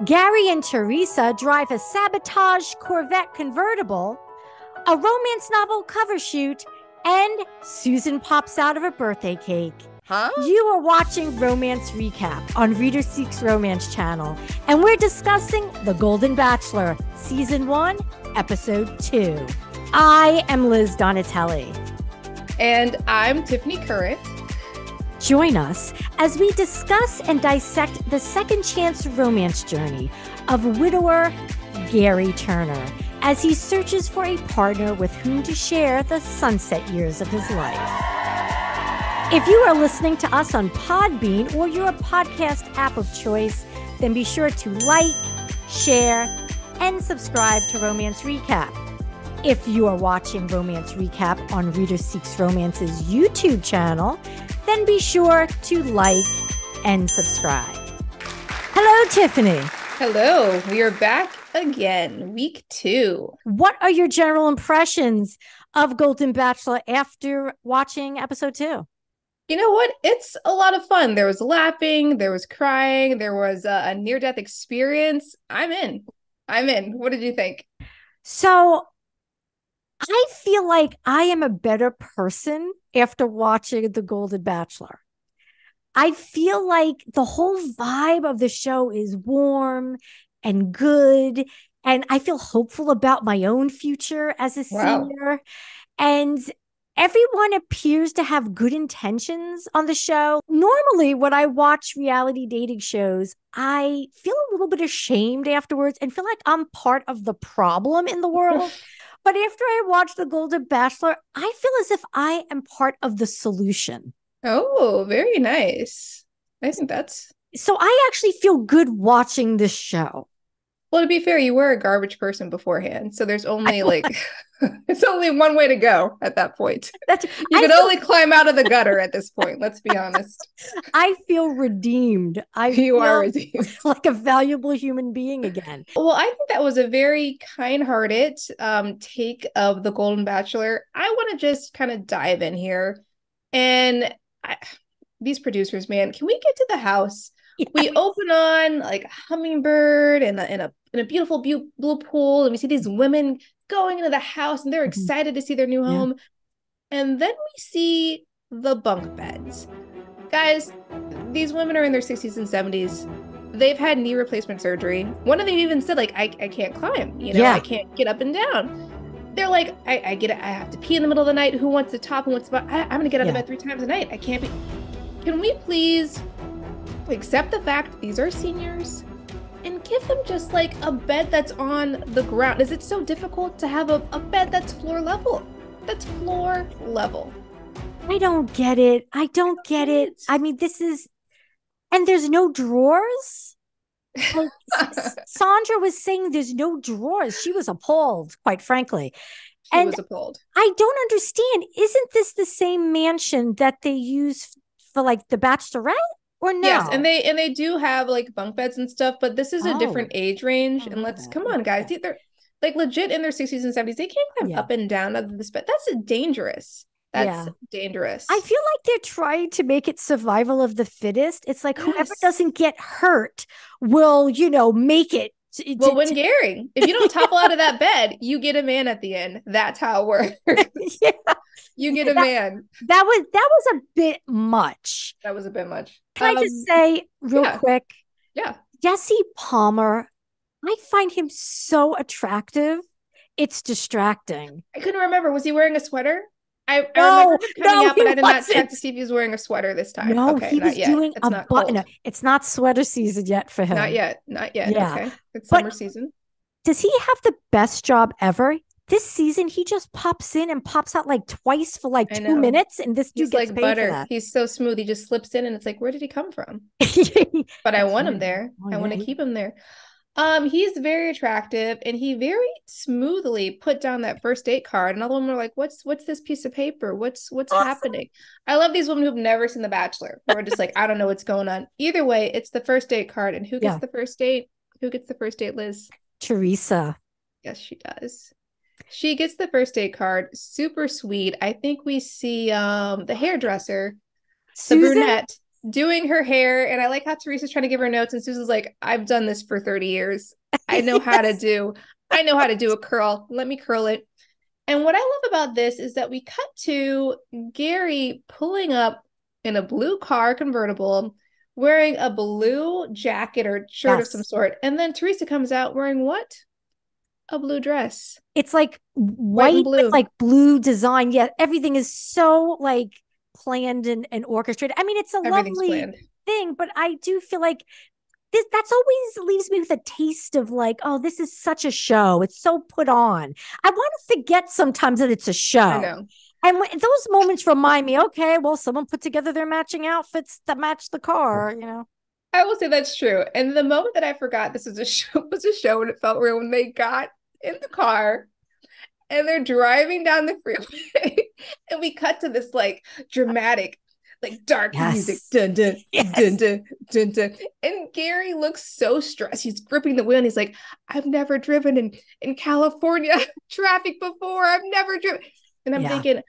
Gerry and Theresa drive a sabotaged Corvette convertible, a romance novel cover shoot, and Susan pops out of a birthday cake. Huh? You are watching Romance Recap on Reader Seeks Romance channel, and we're discussing The Golden Bachelor, Season 1, Episode 2. I am Liz Donatelli. And I'm Tiffany Current. Join us as we discuss and dissect the second chance romance journey of widower Gerry Turner as he searches for a partner with whom to share the sunset years of his life. If you are listening to us on Podbean or your podcast app of choice, then be sure to like, share, and subscribe to Romance Recap. If you are watching Romance Recap on Reader Seeks Romance's YouTube channel, then be sure to like and subscribe. Hello, Tiffany. Hello, we are back again, week 2. What are your general impressions of Golden Bachelor after watching episode 2? You know what? It's a lot of fun. There was laughing, there was crying, there was a near-death experience. I'm in. What did you think? So I feel like I am a better person after watching The Golden Bachelor. I feel like the whole vibe of the show is warm and good, and I feel hopeful about my own future as a senior. And everyone appears to have good intentions on the show. Normally, when I watch reality dating shows, I feel a little bit ashamed afterwards and feel like I'm part of the problem in the world. But after I watch The Golden Bachelor, I feel as if I am part of the solution. Oh, very nice. I think that's... So I actually feel good watching this show. Well, to be fair, you were a garbage person beforehand. So there's only it's only one way to go at that point. You could only climb out of the gutter at this point. Let's be honest. I feel redeemed. You are redeemed. Like a valuable human being again. Well, I think that was a very kind-hearted take of The Golden Bachelor. I want to just kind of dive in here. And these producers, man, can we get to the house? Yes. We open on like a hummingbird and in a beautiful blue pool, and we see these women going into the house, and they're excited to see their new home. And then we see the bunk beds. Guys, these women are in their 60s and 70s. They've had knee replacement surgery. One of them even said, like, I can't climb. I can't get up and down. They're like, I get it. I have to pee in the middle of the night. Who wants the top? Who wants the bottom? I'm going to get out of bed 3 times a night. I can't be. Can we please accept the fact these are seniors and give them just like a bed that's on the ground? Is it so difficult to have a bed that's floor level? That's floor level. I don't get it. I mean, this is, and there's no drawers. Like, Sandra was saying there's no drawers. She was appalled, quite frankly. She was appalled. I don't understand. Isn't this the same mansion that they use for like the Bachelorette? Or no? Yes, and they do have like bunk beds and stuff, but this is a different age range. And come on, guys, they're like legit in their 60s and 70s. They can't climb up and down out of this bed. That's dangerous. That's dangerous. I feel like they're trying to make it survival of the fittest. It's like whoever doesn't get hurt will, make it. Well, when Gerry, if you don't topple out of that bed, you get a man at the end. That's how it works. You get a man. That was a bit much. That was a bit much. Can I just say real quick? Yeah. Jesse Palmer, I find him so attractive. It's distracting. I couldn't remember. Was he wearing a sweater? I remember him coming out, but I did not check to see if he was wearing a sweater this time. No, he was doing a button. No, it's not sweater season yet for him. Not yet. Yeah. Okay. It's summer season. Does he have the best job ever? This season, he just pops in and pops out like twice for like 2 minutes, and this dude gets like paid butter. For that. He's so smooth. He just slips in, and it's like, where did he come from? But I want him there. I want to keep him there. He's very attractive, and he very smoothly put down that first date card, and all the women were like, what's this piece of paper? What's happening? I love these women who've never seen The Bachelor. We're just like, I don't know what's going on. Either way, it's the first date card, and who gets the first date? Who gets the first date, Liz? Theresa. Yes, she does. She gets the first date card. Super sweet. I think we see the hairdresser, Susan? the brunette. doing her hair. And I like how Teresa's trying to give her notes, and Susan's like, I've done this for 30 years. I know how to Yes. do, I know how to do a curl. Let me curl it. And what I love about this is that we cut to Gerry pulling up in a blue car convertible, wearing a blue jacket or shirt of some Yes. sort. And then Teresa comes out wearing what? A blue dress, It's like white and white with blue. like blue design. Yeah, everything is so like planned and orchestrated. I mean, it's a Everything's lovely planned. thing, but I do feel like this that's always leaves me with a taste of like, oh, this is such a show. It's so put on. I want to forget sometimes that it's a I show. know. And those moments remind me, okay, well, someone put together their matching outfits that match the car, you know. I will say that's true. And the moment that I forgot this was a show was a show, and it felt real when they got in the car and they're driving down the freeway and we cut to this like dramatic, like dark music, Yes. dun dun dun Yes. dun dun dun. And Gerry looks so stressed. He's gripping the wheel and he's like, I've never driven in California traffic before. I've never driven. And I'm Yeah. thinking,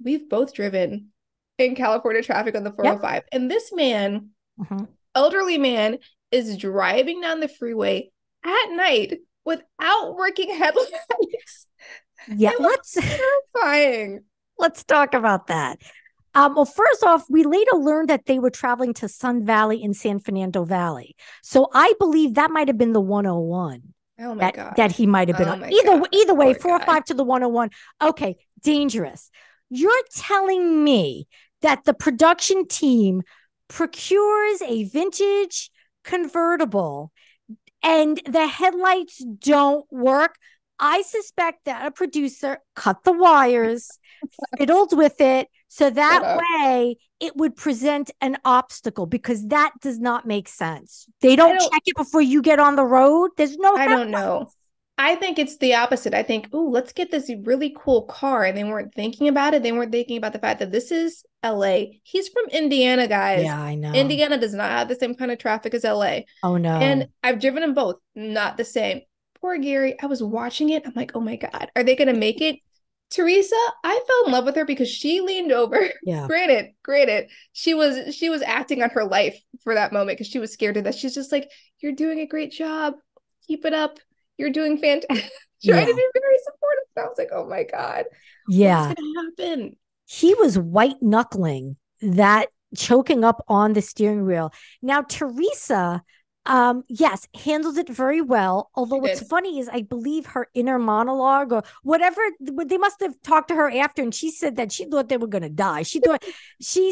we've both driven in California traffic on the Yep. 405. And this man, Mhm. elderly man, is driving down the freeway at night without working headlights. Yeah. It was terrifying. Let's talk about that. Well, first off, we later learned that they were traveling to Sun Valley in San Fernando Valley. So I believe that might have been the 101 Oh my that God. he might have been Oh on. my Either God. either way, Poor 405 guy. to the 101. Okay, dangerous. You're telling me that the production team procures a vintage convertible and the headlights don't work. I suspect that a producer cut the wires, fiddled with it, so Shut that up. way it would present an obstacle because that does not make sense. They I don't don't check it before you get on the road. There's no I don't know. headlights. I think it's the opposite. I think, oh, let's get this really cool car. And they weren't thinking about it. They weren't thinking about the fact that this is LA. He's from Indiana, guys. Yeah, I know. Indiana does not have the same kind of traffic as LA. Oh And no. I've driven them both, not the same. Poor Gerry. I was watching it. I'm like, oh my God, are they going to make it? Teresa, I fell in love with her because she leaned over. Yeah. Granted, she was acting on her life for that moment because she was scared of that. She's just like, you're doing a great job. Keep it up. You're doing fantastic. Trying to Yeah. be very supportive. And I was like, oh my God, what's Yeah. gonna happen? He was white knuckling that, choking up on the steering wheel. Now, Teresa, yes, handled it very well. Although She what's did. funny is I believe her inner monologue or whatever, they must have talked to her after, and she said that she thought they were going to die. She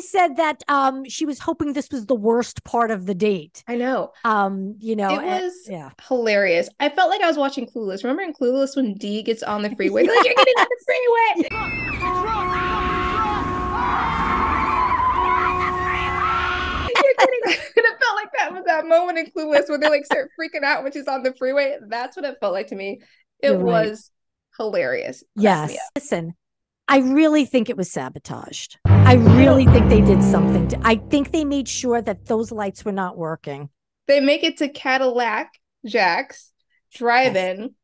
said that she was hoping this was the worst part of the date. I know. It was Yeah. hilarious. I felt like I was watching Clueless. Remember in Clueless when Dee gets on the freeway? They're like, you're getting on the Yes. freeway. You're getting and it felt like that was that moment in Clueless where they like start freaking out when she's on the freeway. That's what it felt like to me. It You're right. was hilarious. Cracked me Yes. up. Listen, I really think it was sabotaged. I I don't really think they did something I think they made sure that those lights were not working. they make it to Cadillac Jack's Yes. drive-in.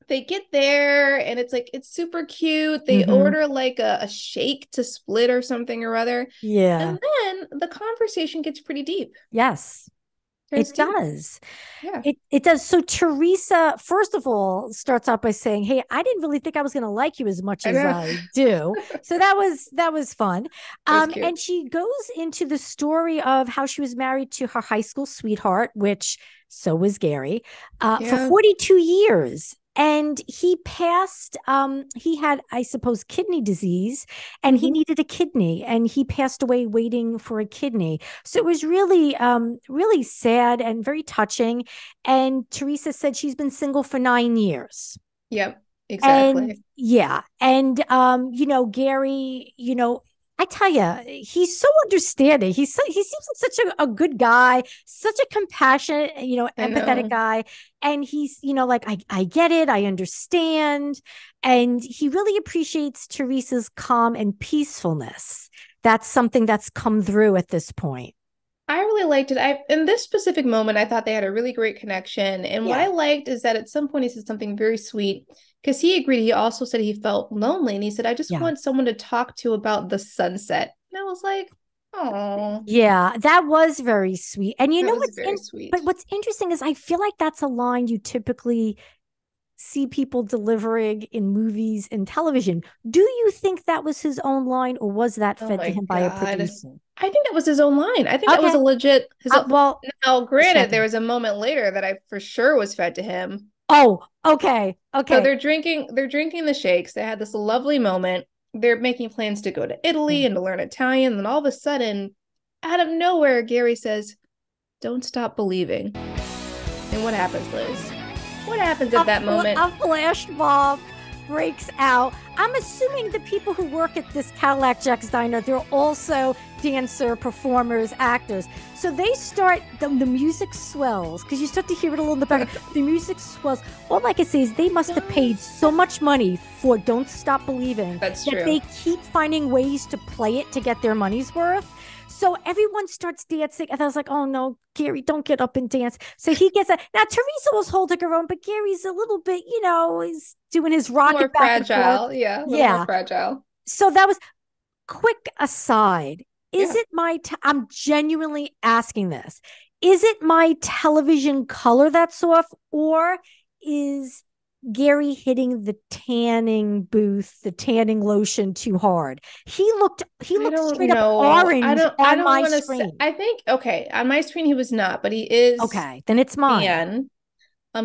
They get there and it's like it's super cute. They Mm-hmm. order like a shake to split or something or other. Yeah. And then the conversation gets pretty deep. Yes. Turns It deep. does. Yeah. It does. So Teresa, first of all, starts out by saying, "Hey, I didn't really think I was going to like you as much I as know. I do." So that was fun. It was cute. And she goes into the story of how she was married to her high school sweetheart, which so was Gerry, for Yeah. 42 years. And he passed, he had, I suppose, kidney disease, and he Mhm. needed a kidney, and he passed away waiting for a kidney. So it was really, really sad and very touching. And Teresa said she's been single for 9 years. Yep. And Exactly. yeah, and Gerry, I tell you, he's so understanding. He seems like such a good guy, such a compassionate, I empathetic know. guy. And he's, like, I get it, I understand. And he really appreciates Teresa's calm and peacefulness. That's something that's come through at this point. I really liked it. I in this specific moment, I thought they had a really great connection. And what Yeah. I liked is that at some point he said something very sweet because he agreed. He also said he felt lonely, and he said, "I just Yeah. want someone to talk to about the sunset." And I was like, Oh, Yeah, that was very sweet. And you that know was very but sweet. what's interesting is I feel like that's a line you typically see people delivering in movies and television. Do you think that was his own line or was that Oh fed to my him by a God. producer? I think that was his own line. I think that was Okay. a legit his own. Well, Now, granted, there checking. was a moment later that I for sure was fed to him. Oh, okay. So Okay. they're drinking the shakes. They had this lovely moment. They're making plans to go to Yeah. Italy and to learn Italian. And then all of a sudden, out of nowhere, Gerry says, "Don't stop believing." And what happens, Liz? What happens at that moment? A flash mob breaks out. I'm assuming the people who work at this Cadillac Jack's Diner, they're also dancer, performers, actors. So they start, the music swells because you start to hear it a little in the back. The music swells. All I can say is they must have paid so much money for Don't Stop Believing That's that true. they keep finding ways to play it to get their money's worth. So everyone starts dancing, and I was like, "Oh no, Gerry, don't get up and dance." So he gets a now. Theresa was holding her own, but Gerry's a little bit, he's doing his A little rocket more back and forth. fragile. Yeah, a little more Yeah. fragile. So that was quick aside. Is Yeah. it I'm genuinely asking this. Is it my television color that's off, or is Gerry hitting the tanning booth, the tanning lotion too hard? He I looked don't straight up know. orange I on don't my want to say screen. I think okay, on my screen he was not, but he is Okay, then it's mine. tan.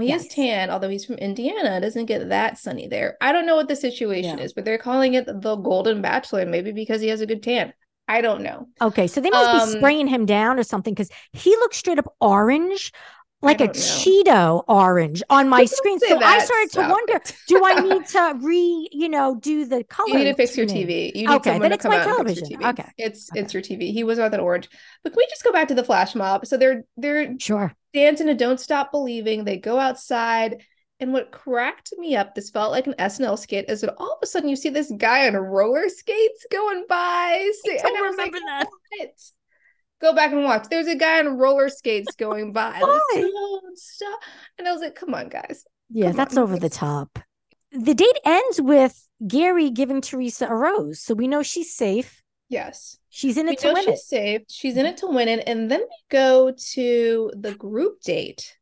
He is Yes. tan, although he's from Indiana. It doesn't get that sunny there. I don't know what the situation Yeah. is, but they're calling it the Golden Bachelor, maybe because he has a good tan. I don't know. Okay, so they must be Um, spraying him down or something because he looks straight up orange, I like a don't know. Cheeto orange on my Don't screen. say So I that. started to Stop wonder, it. do I need to do the You need color to fix your tuning? TV. You need Okay, someone then to it's come my out and fix your television. TV. Okay. Okay. It's your TV. He was on that orange. But can we just go back to the flash mob? So they're Sure. dancing to Don't Stop Believing. They go outside. And what cracked me up, this felt like an SNL skit, is that all of a sudden you see this guy on roller skates going by. I And I don't was like, remember that. what? Go back and watch. There's a guy on roller skates going by. Like, Why? don't stop. And I was like, come on, guys. Yeah, Come that's on. over the top. The date ends with Gerry giving Theresa a rose. So we know she's safe. Yes. She's in We it to know win it. she's safe. She's in it to win it. And then we go to the group date.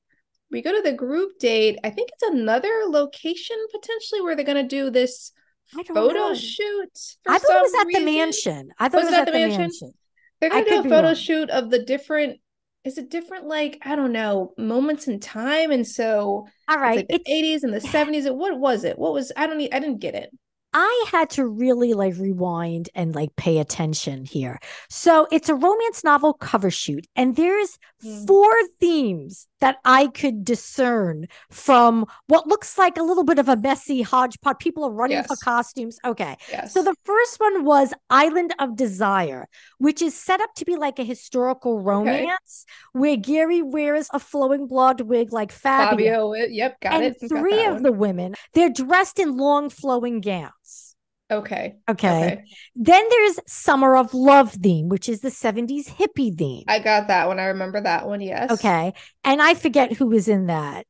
We go to the group date. I think it's another location potentially where they're going to do this I don't photo know. shoot for I thought it was some at the reason. mansion. I thought it Was it was at at the the mansion? mansion. They're I going to do could a be photo wrong. shoot of the different, is it different, like, I don't know, moments in time? And so All it's right. like the 80s and the 70s. What was it? What was, I didn't get it. I had to really like rewind and like pay attention here. So it's a romance novel cover shoot, and there's Mm. four themes that I could discern from what looks like a little bit of a messy hodgepodge. People are running for Yes. costumes. Okay. So Yes. the first one was Island of Desire, which is set up to be like a historical Okay. romance where Gerry wears a flowing blonde wig like Fabio. Fabio. Yep. Got And it. Got three that of the one. women, they're dressed in long flowing gowns. Okay. Okay. Okay. Then there's Summer of Love theme, which is the 70s hippie theme. I got that one. I remember that one. Yes. Okay. And I forget who was in that.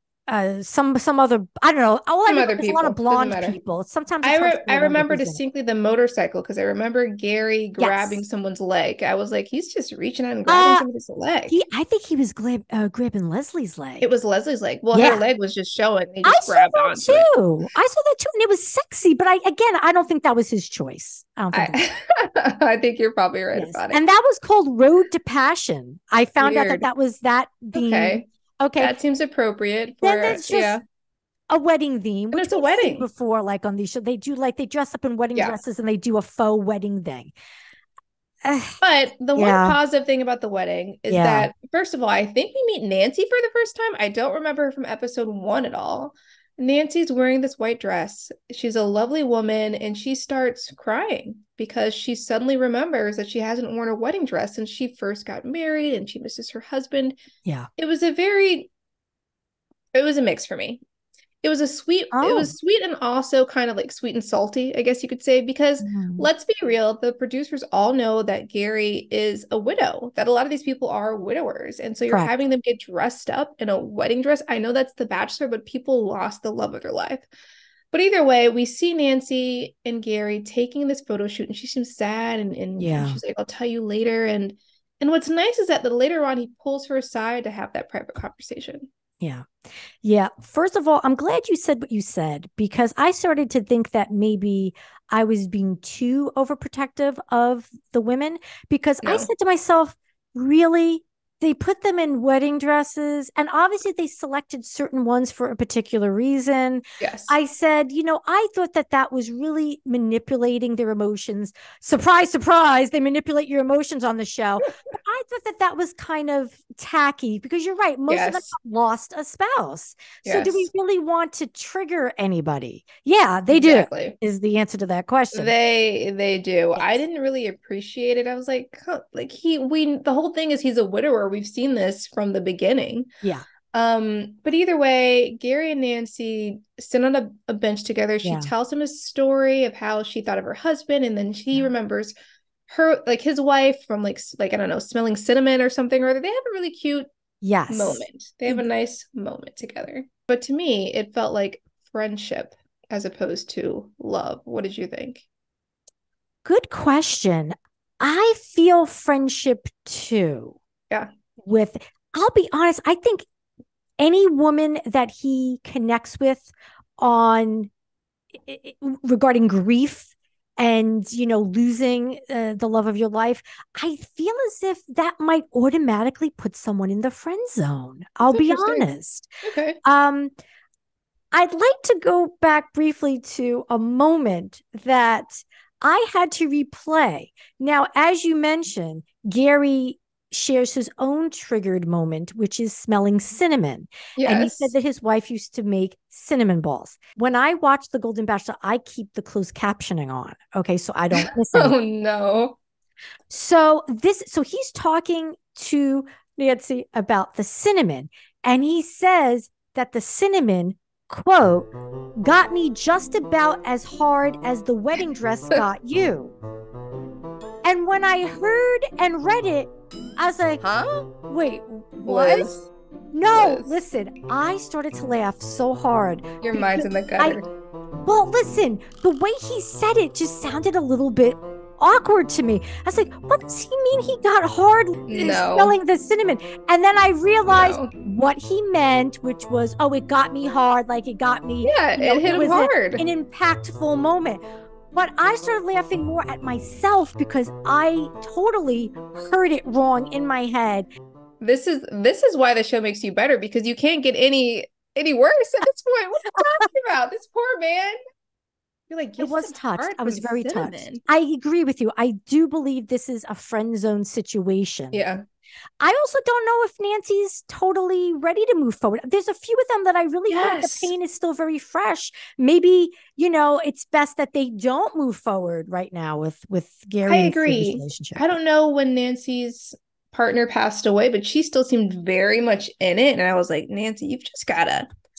Some other, I don't know. All I Some remember other is a lot of people. Doesn't blonde matter. people. Sometimes it's hard to I remember remember who's in it. distinctly the motorcycle because I remember Gerry grabbing Yes. someone's leg. I was like, he's just reaching out and grabbing Uh somebody's leg. I think he was grabbing Leslie's leg. It was Leslie's leg. Well, her Yeah. leg was just showing. They I just saw grabbed that onto it. too. I saw that too. And it was sexy, but I don't think that was his choice. I don't think that. I I think you're probably right Yes. about it. And that was called Road to Passion. I found out that Weird. that was that theme. Okay. Okay. That seems appropriate Then for there's just yeah. a wedding theme, And which it's a we've seen wedding. before, like on these shows. They do like they dress up in wedding Yeah. dresses and they do a faux wedding thing. But the one Yeah. positive thing about the wedding is Yeah. that, first of all, I think we meet Nancy for the first time. I don't remember her from episode one at all. Nancy's wearing this white dress. She's a lovely woman, and she starts crying because she suddenly remembers that she hasn't worn a wedding dress since she first got married and she misses her husband. Yeah. It was it was a mix for me. It Oh. was sweet and also kind of like sweet and salty, I guess you could say, because Mhm. let's be real, the producers all know that Gerry is a widow, that a lot of these people are widowers. And so you're Correct. having them get dressed up in a wedding dress. I know that's The Bachelor, but people lost the love of their life. But either way, we see Nancy and Gerry taking this photo shoot, and she seems sad, and Yeah. she's like, "I'll tell you later." And what's nice is that later on he pulls her aside to have that private conversation. Yeah. Yeah. First of all, I'm glad you said what you said because I started to think that maybe I was being too overprotective of the women because I No. said to myself, really? They put them in wedding dresses, and obviously they selected certain ones for a particular reason. Yes. I said, I thought that that was really manipulating their emotions. Surprise, surprise, they manipulate your emotions on the show. But I thought that that was kind of tacky because you're right. Most of them Yes. lost a spouse. So do we Yes. really want to trigger anybody? Yeah, they do, Exactly. is the answer to that question. They do. I Yes. didn't really appreciate it. I was like, huh, like the whole thing is he's a widower. We've seen this from the beginning. Yeah. But either way, Gerry and Nancy sit on a bench together. She Yeah. tells him a story of how she thought of her husband, and then she Yeah. remembers her, like his wife, from like I don't know, smelling cinnamon or something or other. They have a really cute Yes. moment. They have a nice moment together. But to me, it felt like friendship as opposed to love. What did you think? Good question. I feel friendship too Yeah. with, I'll be honest, I think any woman that he connects with on regarding grief and losing the love of your life, I feel as if that might automatically put someone in the friend zone. I'll That's be interesting. honest. Okay. um I'd like to go back briefly to a moment that I had to replay. Now, as you mentioned, Gerry shares his own triggered moment, which is smelling cinnamon. And he said Yes. that his wife used to make cinnamon balls. When I watch The Golden Bachelor, I keep the closed captioning on. Okay. So I don't miss anything. Oh no. So he's talking to Nancy about the cinnamon, and he says that the cinnamon, quote, got me just about as hard as the wedding dress got you. And when I heard and read it, I was like, Huh? wait, what? Liz. No, Liz. listen, I started to laugh so hard Your mind's because in the I, gutter. well, listen, the way he said it just sounded a little bit awkward to me. I was like, what does he mean he got hard No. smelling the cinnamon? And then I realized No. what he meant, which was, oh, it got me hard, like it got me, Yeah, it hit it him was hard. an impactful moment. But I started laughing more at myself because I totally heard it wrong in my head. This is why the show makes you better, because you can't get any worse at this point. What are you talking about? This poor man. You're like, I get was some touched. hard I from was very touched. cinnamon. I agree with you. I do believe this is a friend zone situation. Yeah. I also don't know if Nancy's totally ready to move forward. There's a few of them that I really feel like the Yes. pain is still very fresh. Maybe, it's best that they don't move forward right now with I Gerry and Gerry's agree. relationship. I don't know when Nancy's partner passed away, but she still seemed very much in it. And I was like, Nancy,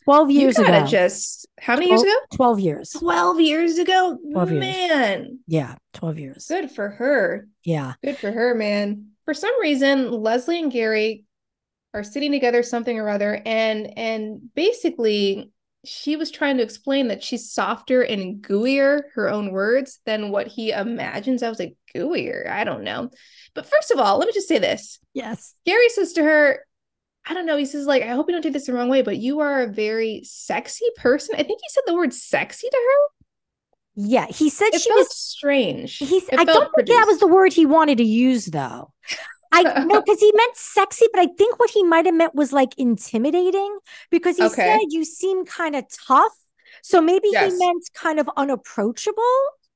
12 you years gotta ago. just, how many years 12, ago? 12 years. 12 years ago? 12 years. Man, Yeah, 12 years. good for her. Yeah. Good for her, man. For some reason, Leslie and Gerry are sitting together something or other, and basically she was trying to explain that she's softer and gooier, her own words, than what he imagines. I was like, gooier? I don't know. But first of all, let me just say this. Yes. Gerry says to her, I don't know, he says, like, I hope you don't take this the wrong way, but you are a very sexy person. I think he said the word sexy to her. Yeah. He said It she felt was, strange. I It don't felt think that was produced. the word he wanted to use though. I know because he meant sexy, but I think what he might have meant was like intimidating because he said Okay. you seem kind of tough. So maybe he Yes. meant kind of unapproachable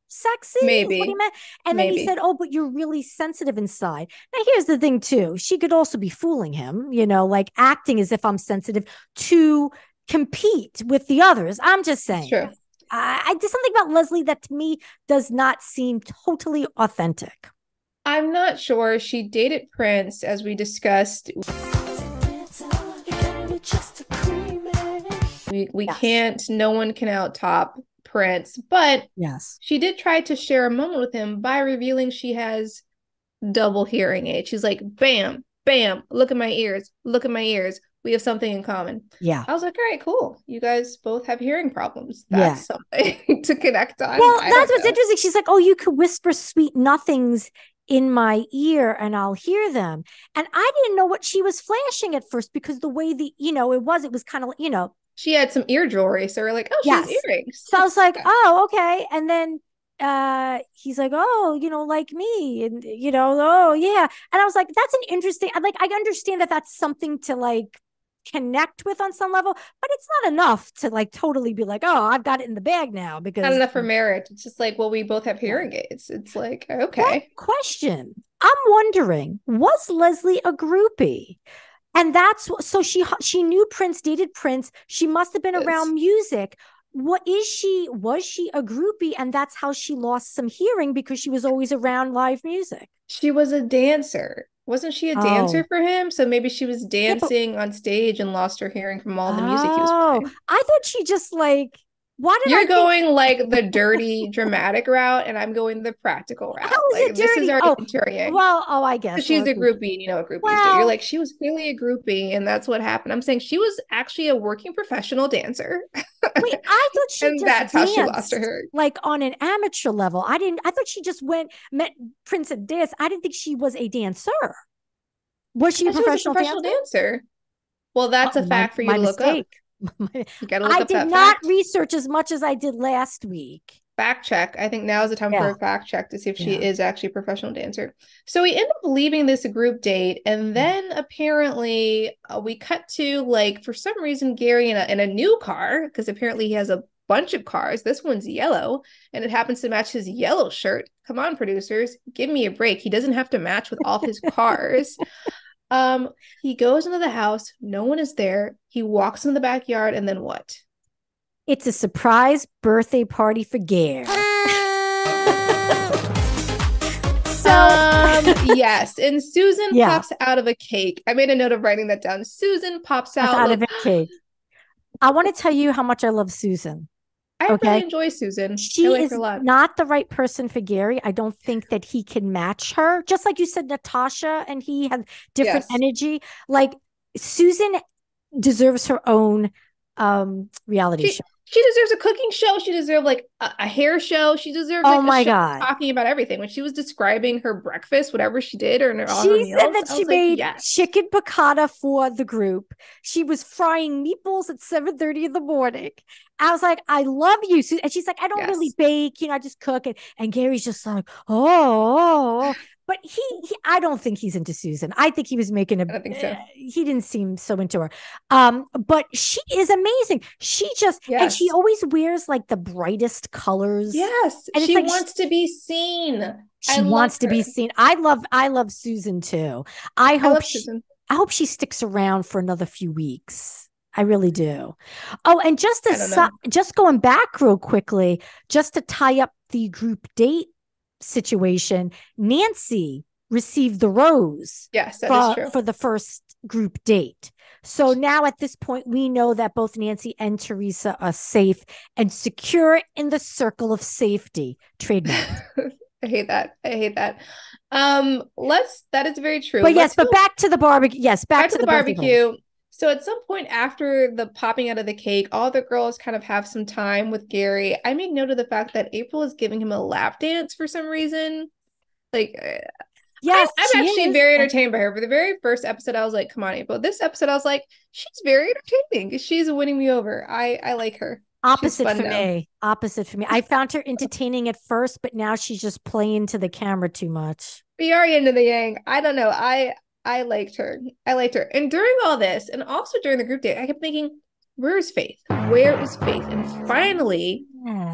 sexy is what he Maybe. meant. And then he said, Maybe. oh, but you're really sensitive inside. Now, here's the thing, too. She could also be fooling him, like acting as if I'm sensitive to compete with the others. I'm just It's saying. true. I did something about Leslie that to me does not seem totally authentic. I'm not sure. She dated Prince, as we discussed. We Yes. can't, no one can out top Prince, but Yes. she did try to share a moment with him by revealing she has double hearing aid. She's like, bam, bam, look at my ears, look at my ears. We have something in common. Yeah. I was like, all right, cool. You guys both have hearing problems. Yeah. That's something to connect on. Well, I that's don't what's know. interesting. She's like, oh, you could whisper sweet nothings in my ear and I'll hear them. And I didn't know what she was flashing at first because the way it was kind of, She had some ear jewelry, so we're like, oh, she has yes. earrings. So I was like, oh, okay. And then he's like, oh, like me. And, oh, yeah. And I was like, that's an interesting, I understand that that's something to like connect with on some level, but it's not enough to like totally be like, oh, I've got it in the bag now Not because enough for marriage. It's just like, well, we both have yeah. hearing aids. It's like, But okay. question, I'm wondering, was Leslie a groupie? And that's so she knew Prince, dated Prince. She must have been Yes. around music. Was she a groupie? And that's how she lost some hearing because she was always around live music. She was a dancer. Wasn't she a dancer Oh, for him? So maybe she was yeah, but dancing on stage and lost her hearing from all the music he was oh, playing. I thought she just like, why did You're I think, going like the dirty, dramatic route, and I'm going the practical how route. is it Like this is dirty? already Oh, infuriating. well, oh, I So guess. Well, she's a a groupie. groupie, and you know what groupies do. You're Well, like, she was clearly a groupie, and that's what happened. I'm saying she was actually a working professional dancer, wait, I thought she and just that's how she lost her danced hearing. like on an amateur level. I thought she just met Prince and dance. I didn't think she was a dancer. Was I she a thought she was a professional professional dancer? dancer. Well, that's a My fact for you my to look up. mistake. You got to look I up did that not fact. research as much as I did last week. Fact check. I think now is the time for Yeah, a fact check to see if she yeah, is actually a professional dancer. So we end up leaving this group date, and yeah. then apparently we cut to like for some reason Gary in a new car because apparently he has a bunch of cars. This one's yellow, and it happens to match his yellow shirt. Come on, producers, give me a break. He doesn't have to match with all his cars. He goes into the house. No one is there. He walks in the backyard, and then what? It's a surprise birthday party for Gare. So Yes, and Susan yeah, pops out of a cake. I made a note of writing that down. Susan pops that's out. out of Look, a cake. I want to tell you how much I love Susan. I really Okay. enjoy Susan. I She like her is a lot. not the right person for Gary. I don't think that he can match her. Just like you said, Natascha and he have different Yes. energy. Like Susan deserves her own reality show. She deserves a cooking show. She deserves like a hair show. She deserves Oh like a my show God. talking about everything. When she was describing her breakfast, whatever she did, or all her She said meals, that I she was like, made yes. chicken piccata for the group. She was frying meatballs at 7:30 in the morning. I was like, I love you. And she's like, I don't really Yes. bake, I just cook. And Gary's just like, oh. But I don't think he's into Susan. I think he was making I don't think so. he didn't seem so into her. But she is amazing. And she Yes. always wears like the brightest colors. Yes. And it's She like, wants to be seen. I she love wants to be her. seen. I love Susan too. I I hope love she Susan. I hope she sticks around for another few weeks. I really do. Oh, and I don't know. just going back real quickly, just to tie up the group date situation, Nancy received the rose Yes, that is true. for the first group date. So now at this point, we know that both Nancy and Theresa are safe and secure in the circle of safety. Trademark. I hate that. I hate that. That is very true. But yes, Let's but go back to the barbecue. Yes, back back to to the the birthday party. barbecue. So at some point after the popping out of the cake, all the girls kind of have some time with Gary. I make note of the fact that April is giving him a lap dance for some reason. Like Yes, I'm she actually is. very entertained by her. For the very first episode, I was like, come on, April. This episode, I was like, she's very entertaining. She's winning me over. I like her. She's Opposite fun for now. me. Opposite for me. I found her entertaining at first, but now she's just playing to the camera too much. We are into the yang. I don't know. I liked her. I liked her. And during all this, and also during the group date, I kept thinking, where is Faith? Where is Faith? And finally,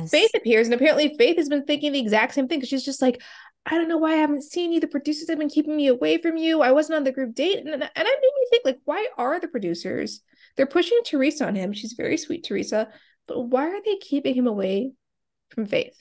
Faith Yes. appears, and apparently Faith has been thinking the exact same thing because she's just like, I don't know why I haven't seen you. The producers have been keeping me away from you. I wasn't on the group date. And that made me think, like, why are the producers? They're pushing Theresa on him. She's very sweet, Theresa. But why are they keeping him away from Faith?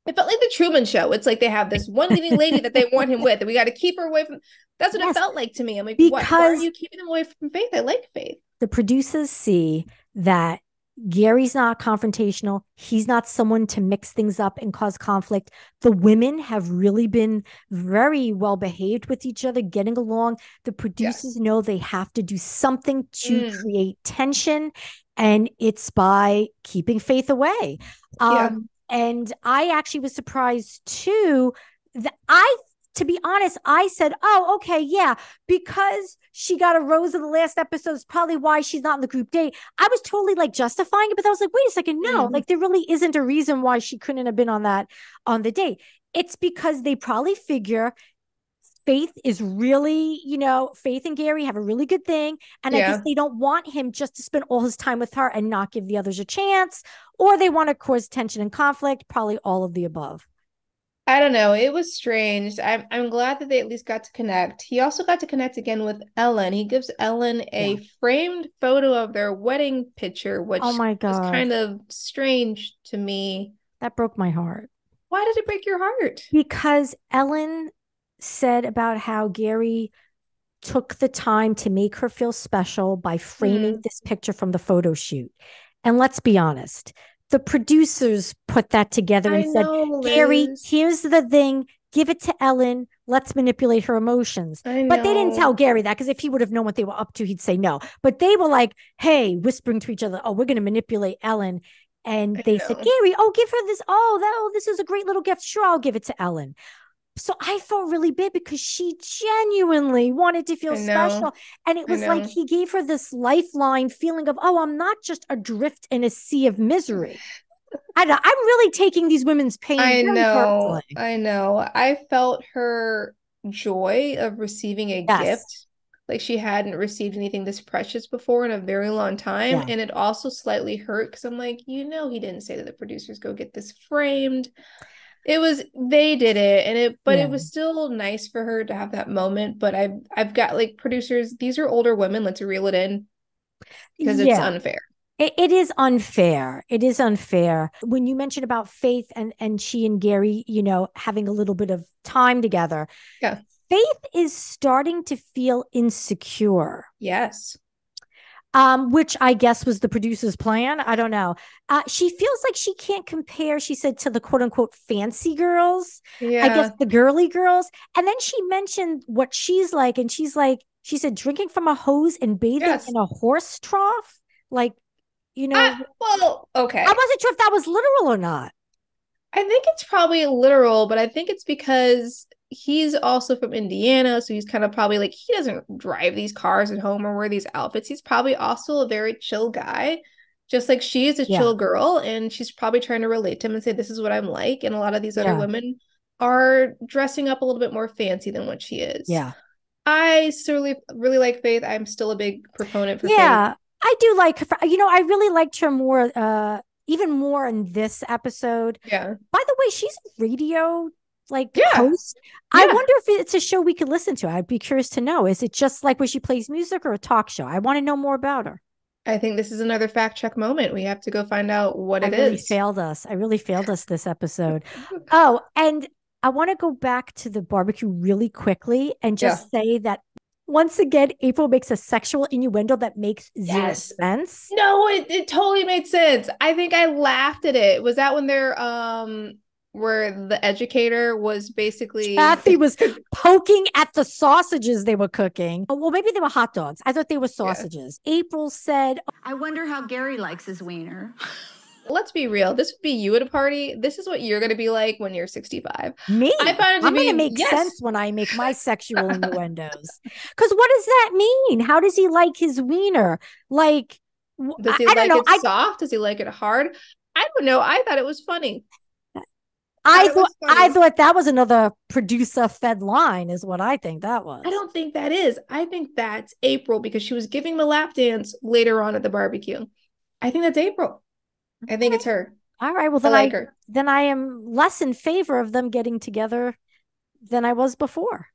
It felt like the Truman Show. It's like they have this one leading lady that they want him with, and we got to keep her away from. That's what it Yes. felt like to me. I'm like, what? Why are Because you keeping him away from Faith? I like Faith. the producers see that Gary's not confrontational. He's not someone to mix things up and cause conflict. The women have really been very well behaved with each other, getting along. The producers Yes. know they have to do something to Mm, create tension, and it's by keeping Faith away. yeah. And I actually was surprised too. That I, to be honest, I said, "Oh, okay, yeah, because she got a rose in the last episode is probably why she's not in the group date." I was totally like justifying it, but I was like, wait a second, no, Mm, like there really isn't a reason why she couldn't have been on the date. It's because they probably figure Faith is really, Faith and Gary have a really good thing. And I guess yeah. they don't want him just to spend all his time with her and not give the others a chance, or they want to cause tension and conflict, probably all of the above. I don't know. It was strange. I'm glad that they at least got to connect. He also got to connect again with Ellen. He gives Ellen Yeah. a framed photo of their wedding picture, Oh which my was God. kind of strange to me. That broke my heart. Why did it break your heart? Because Ellen said about how Gary took the time to make her feel special by framing Hmm. this picture from the photo shoot. And let's be honest, the producers put that together I and said, know, Gary, Liz. here's the thing, give it to Ellen. Let's manipulate her emotions. I But they didn't tell know. Gary that because if he would have known what they were up to, he'd say no. But they were like, hey, whispering to each other, oh, we're going to manipulate Ellen. And I they said, know. Gary, oh, give her this. Oh, this is a great little gift. Sure, I'll give it to Ellen. So I felt really bad because she genuinely wanted to feel I know. special. And it I was like know. he gave her this lifeline feeling of, oh, I'm not just adrift in a sea of misery. I'm really taking these women's pain I very know. personally. I know. I felt her joy of receiving a Yes. gift. Like she hadn't received anything this precious before in a very long time. Yeah. And it also slightly hurt because I'm like, he didn't say that the producers go get this framed. They did it but it Yeah. was still nice for her to have that moment. But I've got like producers, these are older women, let's reel it in because it's Yeah. unfair. It is unfair. It is unfair. When you mentioned about Faith and she and Gary, having a little bit of time together, Yeah. Faith is starting to feel insecure. Yes. Which I guess was the producer's plan. I don't know. She feels like she can't compare, she said, to the quote unquote fancy girls, I guess Yeah. the girly girls. And then she mentioned what she's like, and she's like, she said, drinking from a hose and bathing Yes. in a horse trough. Like, Well, I okay. wasn't sure if that was literal or not. I think it's probably literal, but I think it's because he's also from Indiana, so he's kind of probably like he doesn't drive these cars at home or wear these outfits. He's probably also a very chill guy, just like she is a Yeah. chill girl, and she's probably trying to relate to him and say, "This is what I'm like." And a lot of these other Yeah. women are dressing up a little bit more fancy than what she is. Yeah. I certainly really like Faith. I'm still a big proponent for Faith. Yeah. I do like her. I really liked her more, even more in this episode. Yeah. By the way, she's a radio like Yeah. host. I Yeah. wonder if it's a show we could listen to. I'd be curious to know. Is it just like where she plays music or a talk show? I want to know more about her. I think this is another fact check moment. We have to go find out what I it really is. failed us. I really failed us this episode. Oh, and I want to go back to the barbecue really quickly and Yeah. just say that once again, April makes a sexual innuendo that makes zero Yes. sense. No, it totally made sense. I think I laughed at it. Was that when they're where the educator was basically Kathy was poking at the sausages they were cooking. Oh, well, maybe they were hot dogs. I thought they were yeah. sausages. April said, I wonder how Gary likes his wiener. Let's be real. This would be you at a party. This is what you're going to be like when you're 65. me. I found it to I'm going to be make yes. sense when I make my sexual innuendos. Because what does that mean? How does he like his wiener? Like, Does he I don't like know. it soft? Does he like it hard? I don't know. I thought it was funny. I Thought it thought was I funny. thought that was another producer fed line, is what I think that I was. don't think that is. I think that's April because she was giving him a lap dance later on at the barbecue. I think that's April. I think it's her. All right. Well, I like her. then I am less in favor of them getting together than I was before.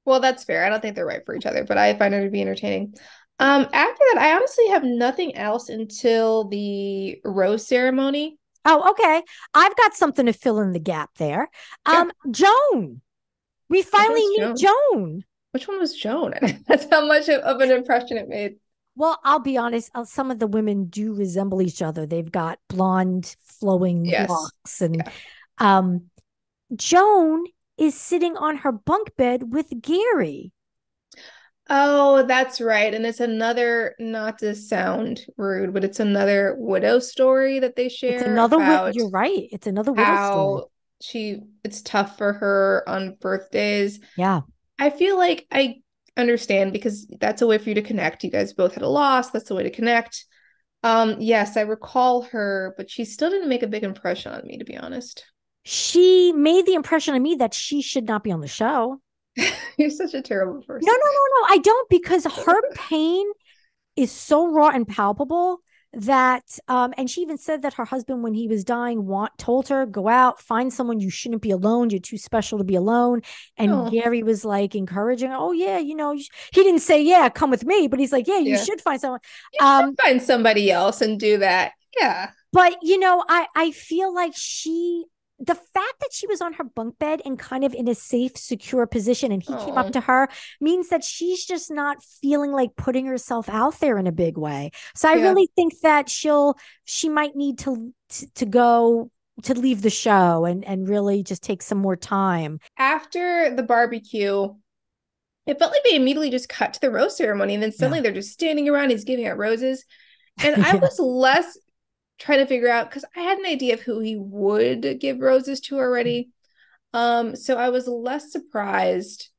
Well, that's fair. I don't think they're right for each other, but I find her to be entertaining. After that, I honestly have nothing else until the rose ceremony. Oh, okay. I've got something to fill in the gap there. Yeah. Joan. We Which finally one's meet Joan? Joan. Which one was Joan? That's how much of an impression it made. Well, I'll be honest, some of the women do resemble each other. They've got blonde, flowing Yes. locks. And Yeah. um, Joan is sitting on her bunk bed with Gerry. Oh, that's right. And it's another, not to sound rude, but it's another widow story that they It's share another about you're right. It's another widow story. how it's tough for her on birthdays. Yeah. I feel like I understand because that's a way for you to connect. You guys both had a loss. That's a way to connect. Yes, I recall her, but she still didn't make a big impression on me, to be honest. She made the impression on me that she should not be on the show. You're such a terrible No, no, person. no, no. I don't, because her pain is so raw and palpable that and she even said that her husband, when he was dying, told her, go out, find someone. You shouldn't be alone. You're too special to be alone. And Oh, Gerry was like encouraging her, oh yeah, he didn't say, yeah, come with me, but he's like, yeah, you yeah. should find someone. You should find somebody else and do that. Yeah. But I feel like the fact that she was on her bunk bed and kind of in a safe, secure position, and he came up Oh, to her, means that she's just not feeling like putting herself out there in a big way. So I yeah. really think that she might need to go to leave the show and really just take some more time. After the barbecue, it felt like they immediately just cut to the rose ceremony, and then Yeah. suddenly they're just standing around. He's giving out roses. And I Yeah. was less trying to figure out because I had an idea of who he would give roses to already. So I was less surprised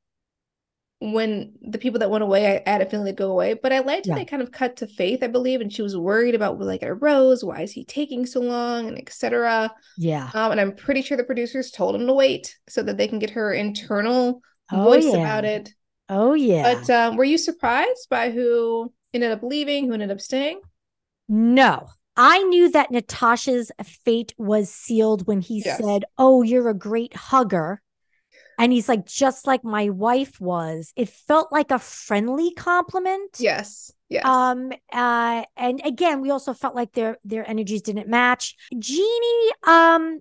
when the people that went away, I had a feeling they'd go away. But I liked how Yeah. they kind of cut to Faith, I believe, and she was worried about like a rose, why is he taking so long, and etc. Yeah. And I'm pretty sure the producers told him to wait so that they can get her internal Oh voice yeah. about it. Oh yeah. But were you surprised by who ended up leaving, who ended up staying? No, I knew that Natascha's fate was sealed when he Yes. said, oh, you're a great hugger. And he's like, just like my wife was. It felt like a friendly compliment. Yes. Yes. And again, we also felt like their energies didn't match. Jeannie,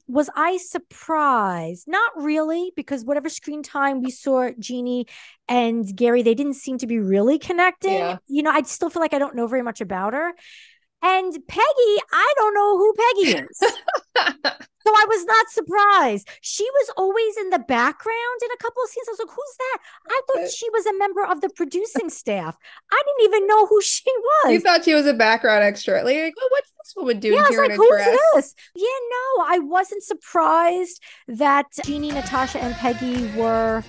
was I surprised? Not really, because whatever screen time we saw Jeannie and Gerry, they didn't seem to be really connecting. Yeah. I still feel like I don't know very much about her. And Peggy, I don't know who Peggy is. So I was not surprised. She was always in the background in a couple of scenes. I was like, who's that? I thought she was a member of the producing staff. I didn't even know who she You was. thought she was a background extra. Like, well, what's this woman Yeah, doing I was here in like, a who's dress? this? Yeah, no, I wasn't surprised that Jeannie, Natascha, and Peggy were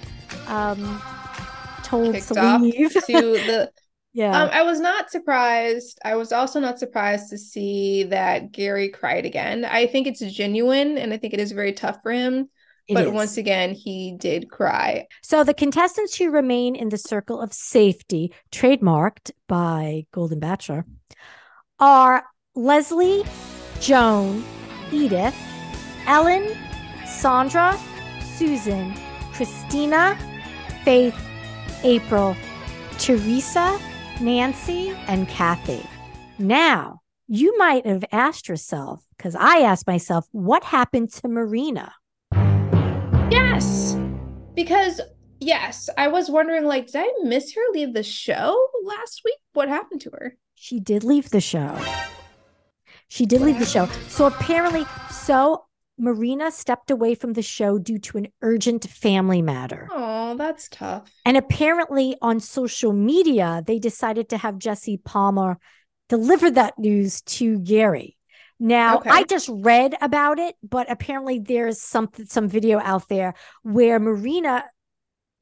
told Kicked to off leave. to the Yeah, I was not surprised. I was also not surprised to see that Gerry cried again. I think it's genuine and I think it is very tough for him. it But once is. again, he did cry. So the contestants who remain in the circle of safety, trademarked by Golden Bachelor, are Leslie, Joan, Edith, Ellen, Sandra, Susan, Christina, Faith, April, Theresa, Nancy, and Kathy. Now, you might have asked yourself, because I asked myself, what happened to Marina? Yes. Because yes, I was wondering like, did I miss her leave the show last week? What happened to her? She did leave the show. She did leave the show. So Marina stepped away from the show due to an urgent family matter. Oh, that's tough. And apparently on social media, they decided to have Jesse Palmer deliver that news to Gerry. Now, I Okay. just read about it, but apparently there's some video out there where Marina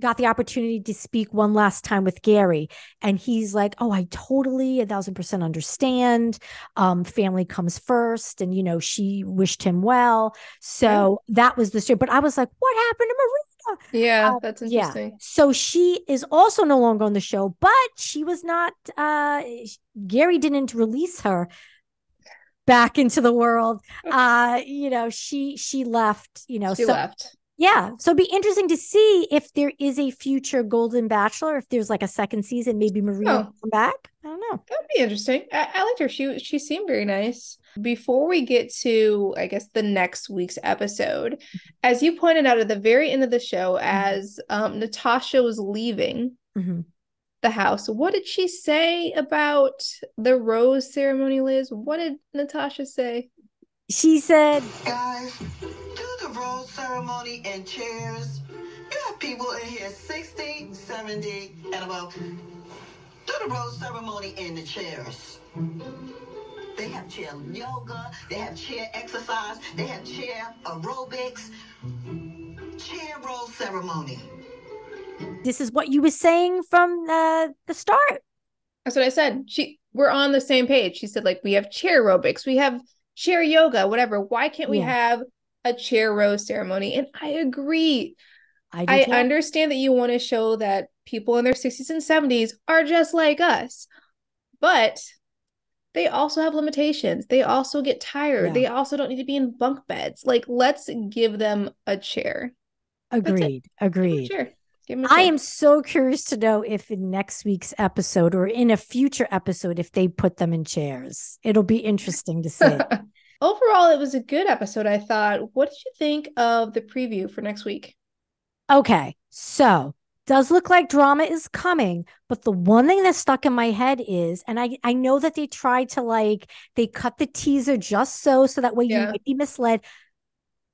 got the opportunity to speak one last time with Gerry. And he's like, oh, I totally 1,000% understand. Family comes first. And, she wished him well. Yeah. So that was the story. But I was like, what happened to Marina? Yeah, that's Yeah. interesting. So she is also no longer on the show, but she was not, Gerry didn't release her back into the world. She left, She so left. yeah. So it'd be interesting to see if there is a future Golden Bachelor, if there's like a second season, maybe Marina will Oh, come back. I don't know. that'd be interesting. I liked her. She seemed very nice. Before we get to, I guess, the next week's episode, as you pointed out at the very end of the show, Mhm. as Natascha was leaving, Mhm. the house. What did she say about the rose ceremony, Liz? What did Natascha say? She said, Guys, do the rose ceremony in chairs. You have people in here 60, 70, and above. Do the rose ceremony in the chairs. They have chair yoga, they have chair exercise, they have chair aerobics, chair rose ceremony. this is what you were saying from the start. That's what I said. We're on the same page. She said, like, we have chair aerobics, we have chair yoga, whatever. Why can't we have a chair rose ceremony? And I agree. I understand that you want to show that people in their 60s and 70s are just like us, but they also have limitations. They also get tired. Yeah. They also don't need to be in bunk beds. Like, let's give them a chair. Agreed. Agreed. Sure. I am so curious to know if in next week's episode or in a future episode, if they put them in chairs. It'll be interesting to see. Overall, it was a good episode, I thought. What did you think of the preview for next week? Okay, so does look like drama is coming, but the one thing that stuck in my head is, and I know that they tried to they cut the teaser just so that way you might be misled.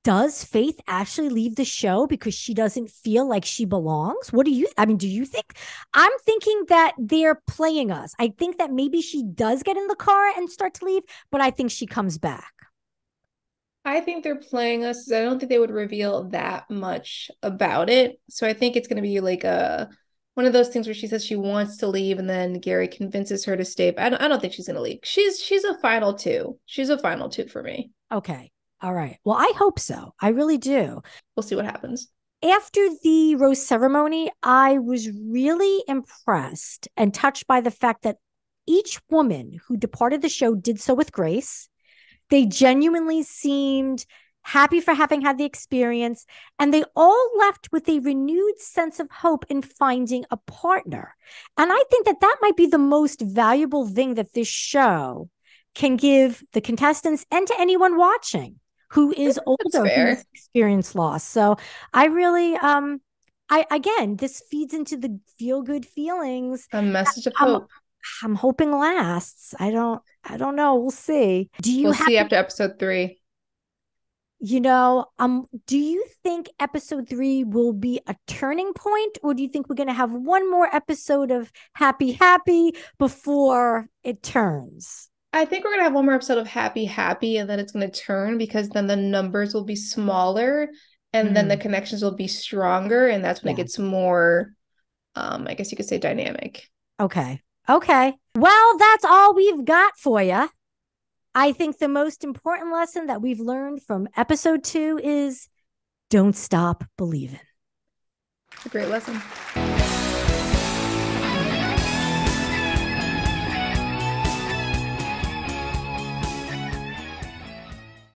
Does Faith actually leave the show because she doesn't feel like she belongs? What do you, do you think? I'm thinking that they're playing us. I think that maybe she does get in the car and start to leave, but I think she comes back. I think they're playing us. I don't think they would reveal that much about it. So I think it's going to be like one of those things where she says she wants to leave and then Gerry convinces her to stay. But I don't think she's going to leave. She's a final two. She's a final two for me. Okay. All right. Well, I hope so. I really do. We'll see what happens. After the rose ceremony, I was really impressed and touched by the fact that each woman who departed the show did so with grace. They genuinely seemed happy for having had the experience, and they all left with a renewed sense of hope in finding a partner. And I think that might be the most valuable thing that this show can give the contestants and to anyone watching who is older, who has experienced loss. So I really, again, this feeds into the feel-good feelings. A message of hope. I'm hoping lasts. I don't know. We'll see. We'll see after episode 3. Do you think episode 3 will be a turning point, or do you think we're going to have one more episode of happy before it turns? I think we're going to have one more episode of happy, and then it's going to turn, because then the numbers will be smaller and then the connections will be stronger. And that's when it gets more, I guess you could say, dynamic. Okay. Well, that's all we've got for you. I think the most important lesson that we've learned from episode 2 is don't stop believing. It's a great lesson.